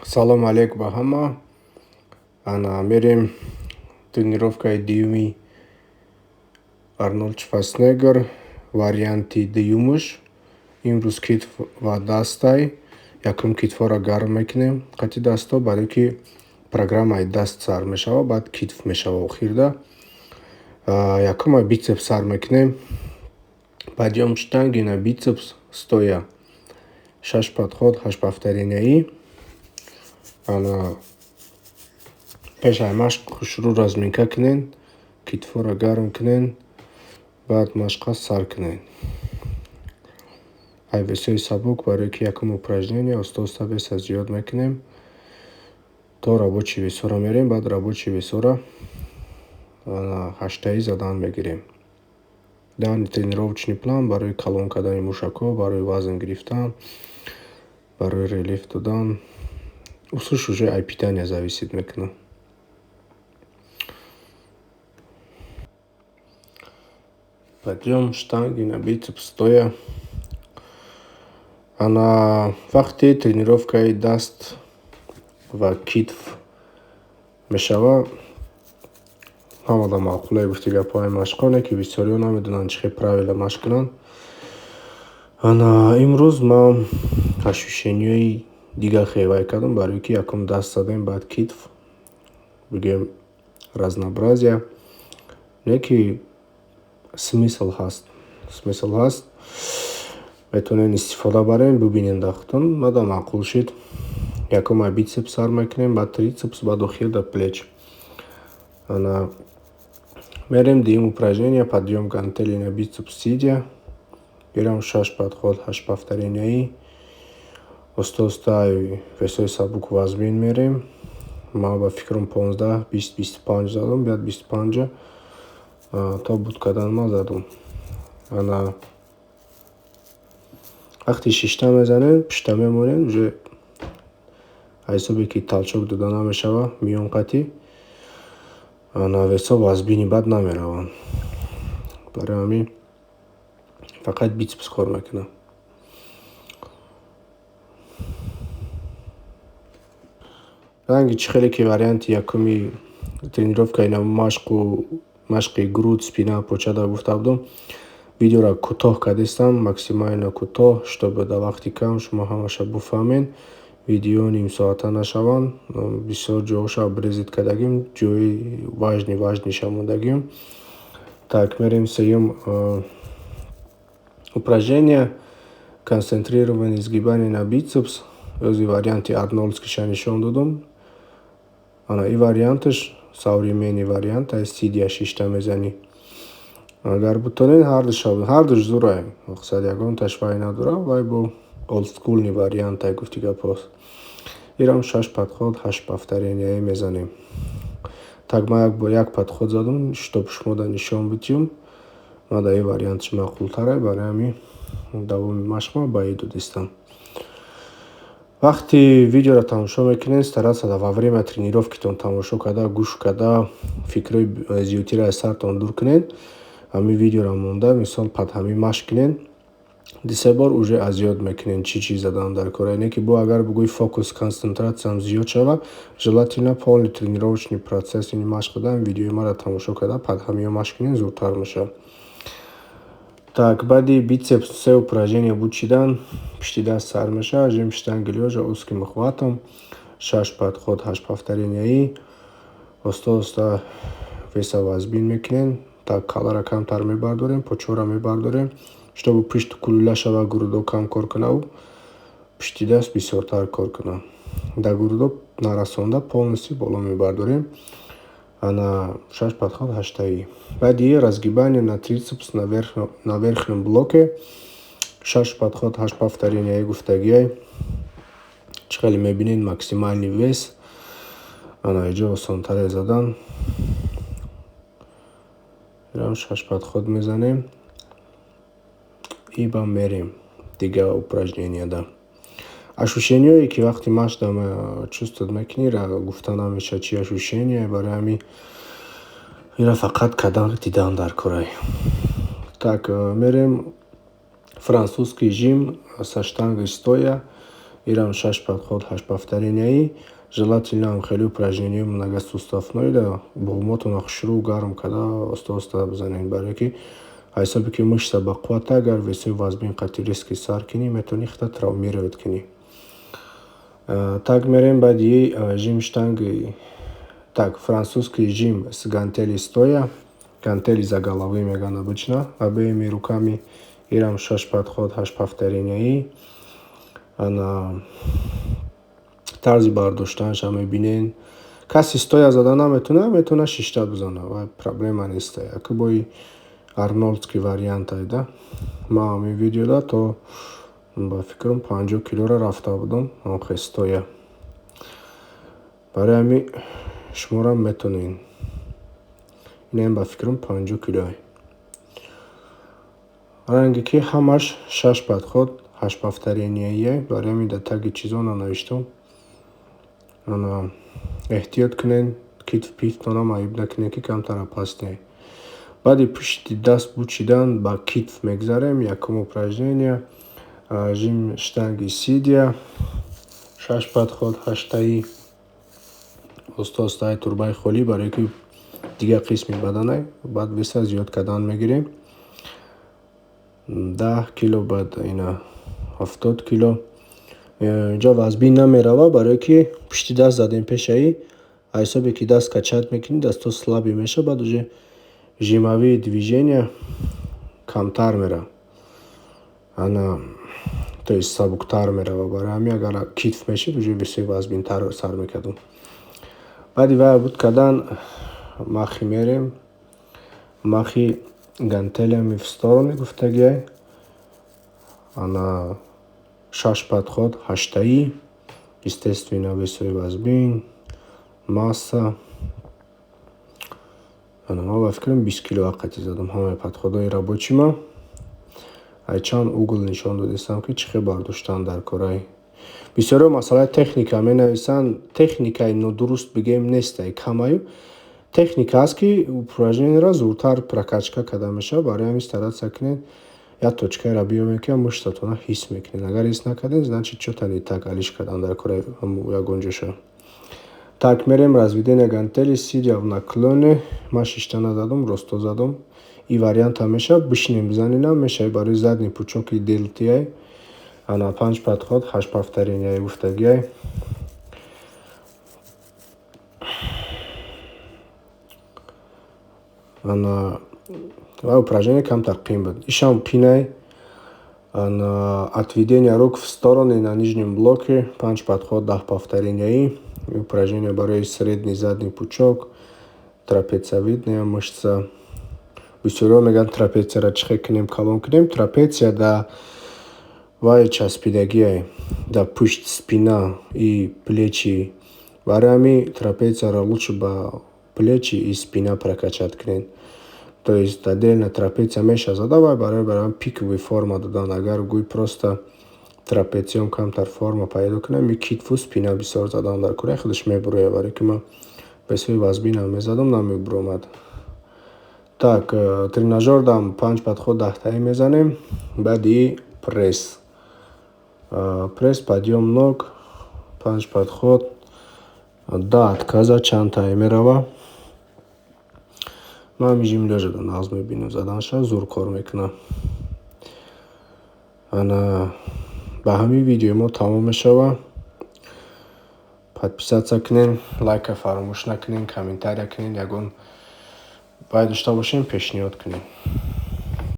Салом алейк ба ҳама. Мерем тренировкаи дуюми Арнольд Шварценеггер, варианти дуюмаш. Имрӯз китф ва дастай. Якум китфҳоро гарм мекунем. Қати дастҳо барои ки программаи даст сар мешава, баъд китф мешава охирда. Якума бицепс сар мекунем. Подъём штанги на бицепс стоя. 6 подход, 8 повторений. Пешай машқ шурӯъ разминка кунен, китфҳоро гарм кунен, баъд машқа сар кунен. Весои сабук барои ки якум упражнение оста веса зиёд мекунем. То рабочий весоро мерем, баъд рабочий весоро 8таи задан мегирем. Данный тренировочный план барои калон кардани мушакҳо, барои вазн гирифтан, барои релиф додан. Усуш уже от питания зависит мекунад. Подъем штанги на бицепс стоя. Вақти тренировкаи даст ва китф мешава, ҳамада маъқуле гуфти гапҳои машқоне ки бисёриҳо намедонанд чӣ хел правила машқ кунанд. Имрӯз ман ощущениёи дигар хевай кардам, барои ки якум даст задем, баъд китф, бигем разнообразие. Не ки смисл ҳаст. Метавонем истифода барем, бубинем дар хутун. Мада маъқул шид. Якума бицепс сар мекунем, баъд трицепс, баъд охир дар плеч. Мерем дуюм упражнение подъем гантели на бицепс сидя. Берем 6 подход, 8 повторений. Оста весои сабук вазмин мерем. Ман ба фикрам 15, 20, 25 задам, бяд 25 то будкаданма задам. Вақти шишта мезанем, пишта мемонем, уже ҳисобе ки талчок дода намешава, миён қати. Весо вазбини бад намераванд. Барои ҳамин фақат бицепс кор мекунам. ранги чӣ хеле ки варианти якуми тренировкаи машқи груд, спина, почада гуфта будам. Видеоро кӯтоҳ кардистам, максимально кӯтоҳ, чтобы дар вақти кам шумо ҳамаша буфаҳмед. Видео нимсоата нашаванд. Бисёр ҷойҳоша брезит кардагим, ҷойи важниша мондагим. Так, мерем сеюм упражнение концентрированное изгибание на бицепс. Ёзи варианти арнольдскиша нишон додам. И варианташ современный вариант аст сидя шишта мезанӣ. Агар бутонен ҳардуш зурай. Мақсад ягонташ вай надорам, вай бо олдскулни вариантай гуфти гапҳост. Ирам 6 подход, 8 повторений мезанем. Так ман як подход задам, чтоб шумо да нишон битем. Ман да ин вариантш маъқултаре, барои ҳамин давоми машқма ба ин додистам. Вақти видеоро тамошо мекунед, стараться во время тренировкитон тамошо карда, гӯш карда, фикрҳои зиёдтиро аз сартон дур кунед. Ҳамин видеоро монда, мисол пад ҳамин машқ кунед. Се бор уже аз ёд мекунед чӣ чиз задан дар кора. Не ки бо агар бигӯи фокус, концентратсияам зиёд шава, желательно полный тренировочный процесс ин машқ кардан, видеои маро тамошо карда, пад ҳамин машқ кунед, зудтар мешавад. Так, баъди бицепс 3 упражнения буд чидан, пишти даст сар мешавад, жим штанги лёжа узким охватом, 6 подход, 8 повторений. Оста веса вазбин мекунем. Так, каларо камтар мебардорем, почора мебардорем, чтобы пишт кулула шава, грудо кам кор кунав, пишти даст бисёртар кор кунав. Дар грудо нарасонда полностью боло мебардорем. 6 подход, 8таи. Баъди разгибание на трицепс на верхнем блоке. 6 подход, 8 повторений гуфтагиай. Чӣ хеле мебинед максимальный вес. Иҷо осонтаре задан. 6 подход мезанем. И ба мерем дига упражнения да. Ощущениёе ки вақти машқ дам чувствовать мекунӣ, гуфта намешавад чӣ ощущение, барои ҳамин ира фақат кардан дидан дар корай. Так, мерем французский жим со штангой стоя. Ирам 6 подход 8 повторений. Желательно хели упражнения многосуставной, да, бугмоту нахшру гарм када оста бзанин, барои ки ҳисоби ки мышца ба қувват агар весои вазбин қати риски сар кини метавони хата травмировать кини. Так мерем баъди жим штанги. Так, французский жим с гантели стоя. Гантели за головой меган обычно. Обеими руками ирам 6 подход 8 повторений. Ана тарзи бардоштанша мебинен. Каси стоя задан наметуна 6 бзана ва проблема нест. Якобой арнольдский вариант айда. Ма ами видеода то ба фикрам 50 килора рафта будам анхе стоя. Барои ами шуморам метонин. Инем ба фикрам 50 килои. Ранги ки ҳамаш 6 подход 8 повторений. Барои ами да таги чизона навиштам. Ана эҳтиёт кунен китф-пифтона маиб накунен ки камтара паст не. Баъди пушти даст бучидан ба китф мегзарем. Якум упражнение жим штанги сидя 6 подход 8 оста турбаи холӣ, барои ки дигар қисми баданай баъд веса зиёд кардан мегирем. 10 кило баъд ина 70 кило. Инҷо вазбин намерава, барои ки пушти даст задем пешаи ҳисобе ки даст качат мекунӣ, дастҳо слабӣ меша, баъд уже жимавии движения камтар мера. Ана то есть сабуктар мерава. Барои ҳамин агар китф мешид уже весои вазбинтар сар мекардам. Баъди вай буд кардан махи мерем. Махи гантелями в стороны гуфтагиай. Ана 6 подход 8. Естественно весои вазбин, масса. Ана ма ба фикрам 20 кило ақати задам ҳамаи подходҳои рабочима. Айчанд угл нишон додистам ки чӣ хел бардоштан дар корай. Бисёро масъалаи техника менависанд. Техникаи нодуруст бигем нестай. Камаю техника аст ки упражнениеро зудтар прокачка карда мешавад. Барои ҳамин старатсия кунед як точкаеро биёбем ки мышцатона ҳис мекунед. Агар ҳис накардед, значит чӯта не так алиш кардан дар кораи ягонҷоша. Так мерем разведение гантели сидя в наклоне. Ма 6 назадам, росто задам. И варианта меша бишнем бзанинам меша барои задни пучоки делтияй. Ана 5 подход 8 повторений гуфтагиай. Ана ва упражнение камтар қиин буд. Ишам пинай. Ана отведение рук в стороны на нижнем блоке 5 подход 10 повторений. Упражнение барои средний задний пучок, трапециевидная мышца. Бисёро меган трапецияро чӣ хел кунем калон кунем. Трапеция да вай часпидагиай да пушт, спина и плечи. Барои ҳамин трапецияро лучше ба плечи и спина прокачать кунед. То есть отдельно трапеция меша зада вай барои пиковую форму додан. Агар гӯй просто трапецион камтар форма пайдо кунем, и китфу спина бисёр задан дар кораи худаш мебурояд. Барои ки ман весои вазбинам мезадам намебуромад. Так, тренажер дам 5 подход 10 мезанем. Баъди пресс. Пресс, подъем ног, 5 подход, 10 отказа чанд тай мерава. Ман жим лежада нағз мебинам заданша зур кор мекунам. Ана ба ҳамин видеои мо тамом мешава. Подписаться кунен, лайка фаромӯш накунен, комментария кунен, ягон бай дошта бошем пешниҳод кунен.